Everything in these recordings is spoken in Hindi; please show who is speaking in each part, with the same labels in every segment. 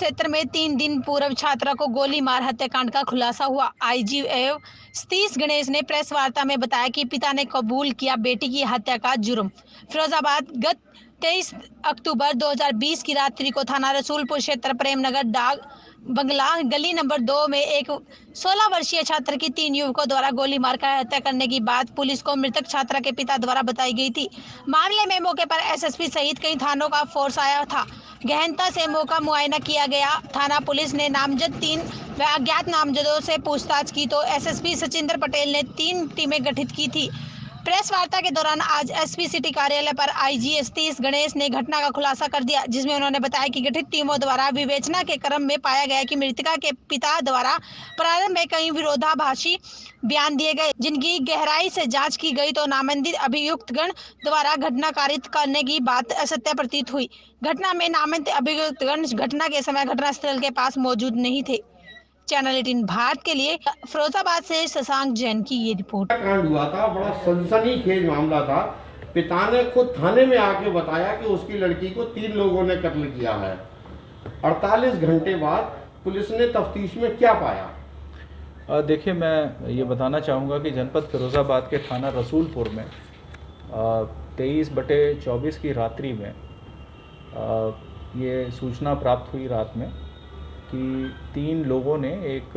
Speaker 1: क्षेत्र में 3 दिन पूर्व छात्रा को गोली मार हत्याकांड का खुलासा हुआ। आईजी एवं सतीश गणेश ने प्रेस वार्ता में बताया कि पिता ने कबूल किया बेटी की हत्या का जुर्म। फिरोजाबाद गत 23 अक्टूबर 2020 की रात्रि को थाना रसूलपुर क्षेत्र प्रेमनगर डाक बंगला गली नंबर 2 में एक 16 वर्षीय छात्र की 3 युवकों द्वारा गोली मारकर हत्या करने की बात पुलिस को मृतक छात्रा के पिता द्वारा बताई गई थी। मामले में मौके पर एसएसपी सहित कई थानों का फोर्स आया था। गहनता से मौका मुआयना किया गया। थाना पुलिस ने नामजद 3 व अज्ञात नामजदों से पूछताछ की तो एसएसपी सचिंदर पटेल ने 3 टीमें गठित की थी। प्रेस वार्ता के दौरान आज एसपी सिटी कार्यालय पर आईजी सतीश गणेश ने घटना का खुलासा कर दिया, जिसमें उन्होंने बताया कि गठित टीमों द्वारा विवेचना के क्रम में पाया गया कि मृतका के पिता द्वारा प्रारंभ में कई विरोधाभासी बयान दिए गए, जिनकी गहराई से जांच की गई तो नामांकित अभियुक्तगण द्वारा घटना कारित करने की बात असत्य प्रतीत हुई। घटना में नामांकित अभियुक्तगण घटना के समय घटनास्थल के पास मौजूद नहीं थे। चैनल 18 भारत के लिए फिरोजाबाद से शशांक जैन की ये रिपोर्ट।
Speaker 2: कांड हुआ था, बड़ा सनसनीखेज मामला था। पिता ने खुद थाने में आके बताया कि उसकी लड़की को 3 लोगों ने कत्ल किया है। 48 घंटे बाद पुलिस ने तफ्तीश में क्या पाया?
Speaker 3: देखिए, मैं ये बताना चाहूँगा कि जनपद फिरोज़ाबाद के थाना रसूलपुर में 23/24 की रात्रि में ये सूचना प्राप्त हुई रात में कि 3 लोगों ने एक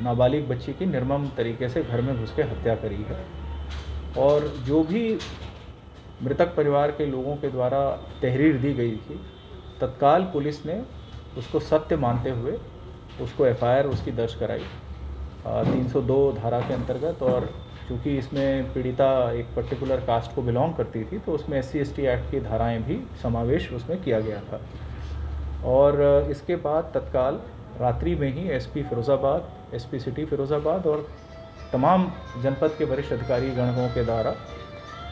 Speaker 3: नाबालिग बच्ची की निर्मम तरीके से घर में घुस के हत्या करी है। और जो भी मृतक परिवार के लोगों के द्वारा तहरीर दी गई थी, तत्काल पुलिस ने उसको सत्य मानते हुए उसको एफआईआर उसकी दर्ज कराई 302 धारा के अंतर्गत। और चूँकि इसमें पीड़िता एक पर्टिकुलर कास्ट को बिलोंग करती थी तो उसमें SC/ST एक्ट की धाराएं भी समावेश उसमें किया गया था। और इसके बाद तत्काल रात्रि में ही SP Firozabad, SP city Firozabad और तमाम जनपद के वरिष्ठ अधिकारी गणों के द्वारा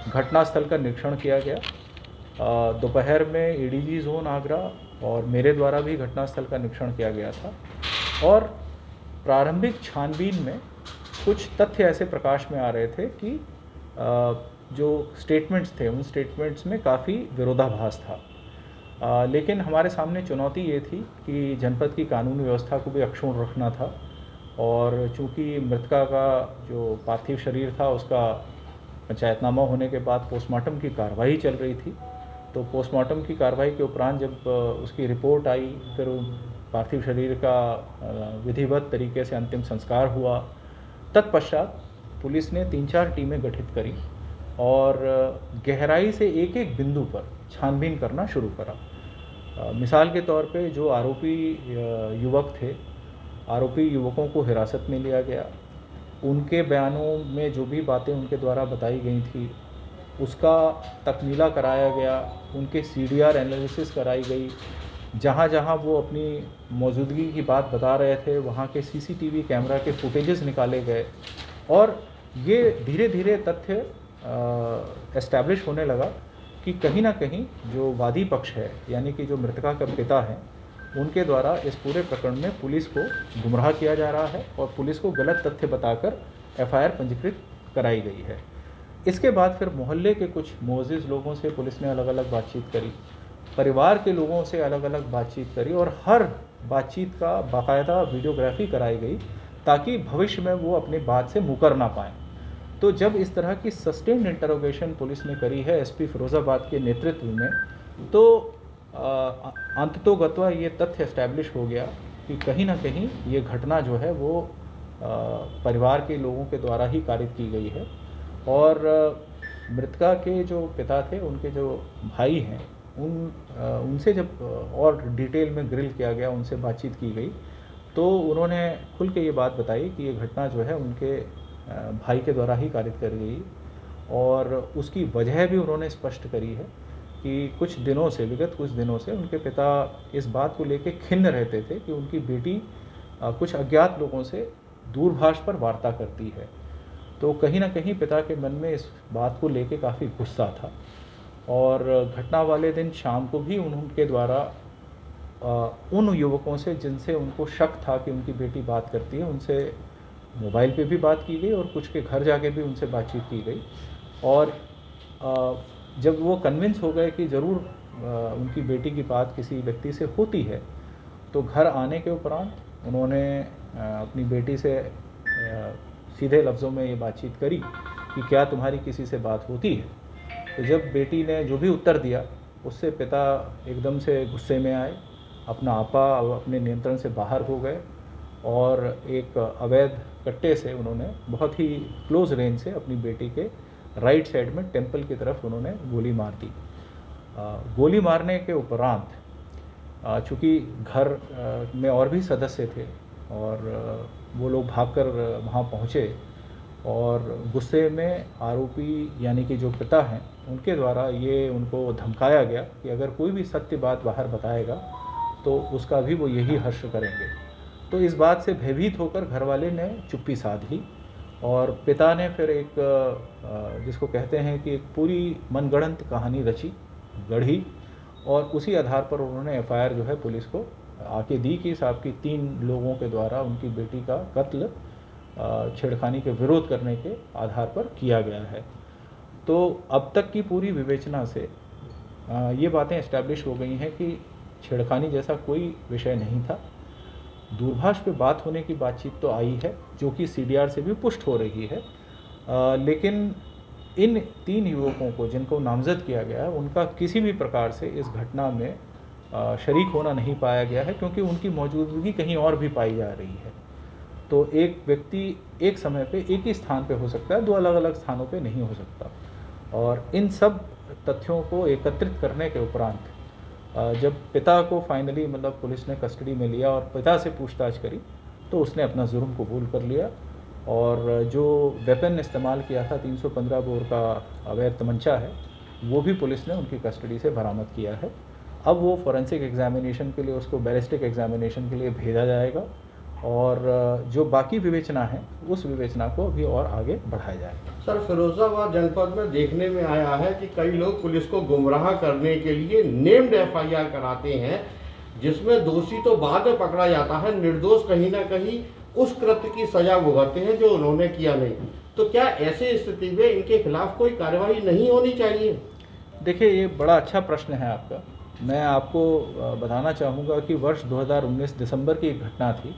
Speaker 3: घटनास्थल का निरीक्षण किया गया। दोपहर में एडीजी जोन आगरा और मेरे द्वारा भी घटनास्थल का निरीक्षण किया गया था। और प्रारंभिक छानबीन में कुछ तथ्य ऐसे प्रकाश में आ रहे थे कि जो स्टेटमेंट्स थे उन स्टेटमेंट्स में काफ़ी विरोधाभास था। लेकिन हमारे सामने चुनौती ये थी कि जनपद की कानून व्यवस्था को भी अक्षुण्ण रखना था। और चूँकि मृतका का जो पार्थिव शरीर था उसका पंचायतनामा होने के बाद पोस्टमार्टम की कार्रवाई चल रही थी, तो पोस्टमार्टम की कार्रवाई के उपरांत जब उसकी रिपोर्ट आई, फिर पार्थिव शरीर का विधिवत तरीके से अंतिम संस्कार हुआ। तत्पश्चात पुलिस ने 3-4 टीमें गठित करी और गहराई से एक-एक बिंदु पर छानबीन करना शुरू करा। मिसाल के तौर पे जो आरोपी युवक थे, आरोपी युवकों को हिरासत में लिया गया। उनके बयानों में जो भी बातें उनके द्वारा बताई गई थी उसका तकमीला कराया गया, उनके CDR एनालिसिस कराई गई। जहाँ जहाँ वो अपनी मौजूदगी की बात बता रहे थे वहाँ के CCTV कैमरा के फुटेजेस निकाले गए और ये धीरे धीरे तथ्य एस्टैब्लिश होने लगा कि कहीं ना कहीं जो वादी पक्ष है, यानी कि जो मृतका का पिता है, उनके द्वारा इस पूरे प्रकरण में पुलिस को गुमराह किया जा रहा है और पुलिस को गलत तथ्य बताकर FIR पंजीकृत कराई गई है। इसके बाद फिर मोहल्ले के कुछ मोअज़्ज़िज़ लोगों से पुलिस ने अलग अलग बातचीत करी, परिवार के लोगों से अलग अलग बातचीत करी और हर बातचीत का बाकायदा वीडियोग्राफी कराई गई ताकि भविष्य में वो अपनी बात से मुकर ना पाएँ। तो जब इस तरह की सस्टेन्ड इंटरोगेशन पुलिस ने करी है एसपी फिरोज़ाबाद के नेतृत्व में, तो अंततोगत्वा ये तथ्य एस्टैब्लिश हो गया कि कहीं ना कहीं ये घटना जो है वो परिवार के लोगों के द्वारा ही कारित की गई है। और मृतका के जो पिता थे, उनके जो भाई हैं, उनसे जब और डिटेल में ग्रिल किया गया, उनसे बातचीत की गई, तो उन्होंने खुल के ये बात बताई कि ये घटना जो है उनके भाई के द्वारा ही कारित कर गई। और उसकी वजह भी उन्होंने स्पष्ट करी है कि विगत कुछ दिनों से उनके पिता इस बात को लेकर खिन्न रहते थे कि उनकी बेटी कुछ अज्ञात लोगों से दूरभाष पर वार्ता करती है। तो कहीं ना कहीं पिता के मन में इस बात को लेकर काफ़ी गुस्सा था और घटना वाले दिन शाम को भी उनके द्वारा उन युवकों से जिनसे उनको शक था कि उनकी बेटी बात करती है, उनसे मोबाइल पे भी बात की गई और कुछ के घर जाके भी उनसे बातचीत की गई। और जब वो कन्विंस हो गए कि ज़रूर उनकी बेटी की बात किसी व्यक्ति से होती है, तो घर आने के उपरांत उन्होंने अपनी बेटी से सीधे लफ्ज़ों में ये बातचीत करी कि क्या तुम्हारी किसी से बात होती है। तो जब बेटी ने जो भी उत्तर दिया उससे पिता एकदम से गुस्से में आए, अपना आपा अपने नियंत्रण से बाहर हो गए और एक अवैध कट्टे से उन्होंने बहुत ही क्लोज रेंज से अपनी बेटी के राइट साइड में टेम्पल की तरफ उन्होंने गोली मार दी। गोली मारने के उपरांत चूँकि घर में और भी सदस्य थे और वो लोग भागकर वहाँ पहुँचे और गुस्से में आरोपी यानी कि जो पिता हैं उनके द्वारा ये उनको धमकाया गया कि अगर कोई भी सत्य बात बाहर बताएगा तो उसका भी वो यही हर्ष करेंगे। तो इस बात से भयभीत होकर घर वाले ने चुप्पी साध ली और पिता ने फिर एक जिसको कहते हैं कि एक पूरी मनगढ़ंत कहानी गढ़ी और उसी आधार पर उन्होंने एफआईआर जो है पुलिस को आके दी कि साहब की 3 लोगों के द्वारा उनकी बेटी का कत्ल छेड़खानी के विरोध करने के आधार पर किया गया है। तो अब तक की पूरी विवेचना से ये बातें इस्टेब्लिश हो गई हैं कि छेड़खानी जैसा कोई विषय नहीं था। दूरभाष पे बात होने की बातचीत तो आई है जो कि सीडीआर से भी पुष्ट हो रही है, लेकिन इन 3 युवकों को जिनको नामजद किया गया है उनका किसी भी प्रकार से इस घटना में शरीक होना नहीं पाया गया है क्योंकि उनकी मौजूदगी कहीं और भी पाई जा रही है। तो एक व्यक्ति एक समय पे एक ही स्थान पे हो सकता है, 2 अलग अलग स्थानों पे नहीं हो सकता। और इन सब तथ्यों को एकत्रित करने के उपरांत जब पिता को फाइनली मतलब पुलिस ने कस्टडी में लिया और पिता से पूछताछ करी तो उसने अपना जुर्म कबूल कर लिया और जो वेपन इस्तेमाल किया था 315 बोर का अवैध तमंचा है वो भी पुलिस ने उनकी कस्टडी से बरामद किया है। अब वो फोरेंसिक एग्जामिनेशन के लिए उसको बैलिस्टिक एग्जामिनेशन के लिए भेजा जाएगा और जो बाकी विवेचना है उस विवेचना को अभी और आगे बढ़ाया जाएगा।
Speaker 2: सर, फिरोजाबाद जनपद में देखने में आया है कि कई लोग पुलिस को गुमराह करने के लिए नेम्ड एफआईआर कराते हैं जिसमें दोषी तो बाद में पकड़ा जाता है, निर्दोष कहीं ना कहीं उस कृत्य की सजा भुगतते हैं जो उन्होंने किया नहीं। तो क्या ऐसी स्थिति में इनके खिलाफ कोई कार्रवाई नहीं होनी चाहिए?
Speaker 3: देखिए, ये बड़ा अच्छा प्रश्न है आपका। मैं आपको बताना चाहूँगा कि वर्ष 2019 दिसंबर की एक घटना थी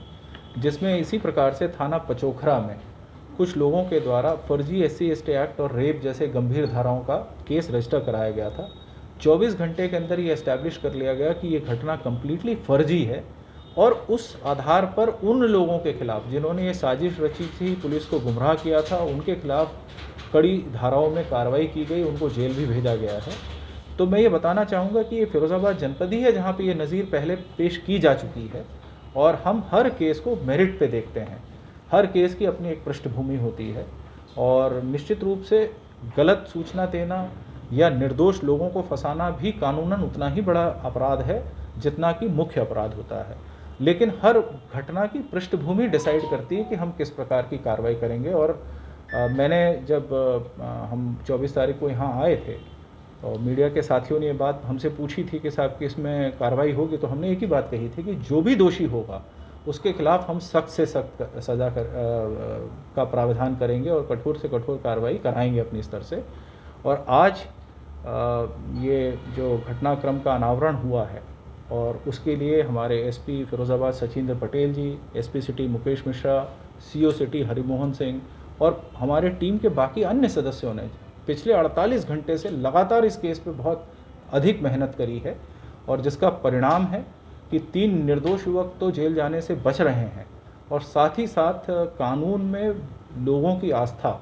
Speaker 3: जिसमें इसी प्रकार से थाना पचोखरा में कुछ लोगों के द्वारा फर्जी SC/ST एक्ट और रेप जैसे गंभीर धाराओं का केस रजिस्टर कराया गया था। 24 घंटे के अंदर ये एस्टैब्लिश कर लिया गया कि ये घटना कम्प्लीटली फर्जी है और उस आधार पर उन लोगों के खिलाफ जिन्होंने ये साजिश रची थी, पुलिस को गुमराह किया था, उनके खिलाफ कड़ी धाराओं में कार्रवाई की गई, उनको जेल भी भेजा गया है। तो मैं ये बताना चाहूँगा कि ये फिरोज़ाबाद जनपद ही है जहाँ पे ये नज़ीर पहले पेश की जा चुकी है और हम हर केस को मेरिट पे देखते हैं। हर केस की अपनी एक पृष्ठभूमि होती है और निश्चित रूप से गलत सूचना देना या निर्दोष लोगों को फंसाना भी कानूनन उतना ही बड़ा अपराध है जितना कि मुख्य अपराध होता है। लेकिन हर घटना की पृष्ठभूमि डिसाइड करती है कि हम किस प्रकार की कार्रवाई करेंगे। और मैंने जब हम 24 तारीख को यहाँ आए थे और मीडिया के साथियों ने ये बात हमसे पूछी थी कि साहब कि इसमें कार्रवाई होगी, तो हमने एक ही बात कही थी कि जो भी दोषी होगा उसके खिलाफ हम सख्त से सख्त सज़ा का प्रावधान करेंगे और कठोर से कठोर कार्रवाई कराएंगे अपनी स्तर से। और आज ये जो घटनाक्रम का अनावरण हुआ है और उसके लिए हमारे SP फिरोज़ाबाद सचिंद्र पटेल जी, SP city Mukesh Mishra, CO city Harimohan Singh और हमारे टीम के बाकी अन्य सदस्यों ने पिछले 48 घंटे से लगातार इस केस पे बहुत अधिक मेहनत करी है और जिसका परिणाम है कि 3 निर्दोष युवक तो जेल जाने से बच रहे हैं और साथ ही साथ कानून में लोगों की आस्था,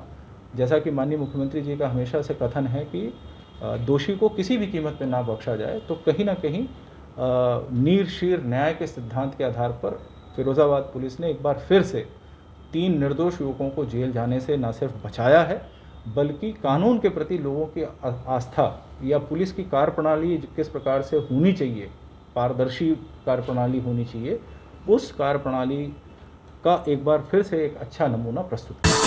Speaker 3: जैसा कि माननीय मुख्यमंत्री जी का हमेशा से कथन है कि दोषी को किसी भी कीमत पे ना बख्शा जाए, तो कहीं ना कहीं नीर शीर न्याय के सिद्धांत के आधार पर फिरोज़ाबाद पुलिस ने एक बार फिर से 3 निर्दोष युवकों को जेल जाने से न सिर्फ बचाया है बल्कि कानून के प्रति लोगों की आस्था या पुलिस की कार्यप्रणाली किस प्रकार से होनी चाहिए, पारदर्शी कार्यप्रणाली होनी चाहिए, उस कार्यप्रणाली का एक बार फिर से एक अच्छा नमूना प्रस्तुत किया।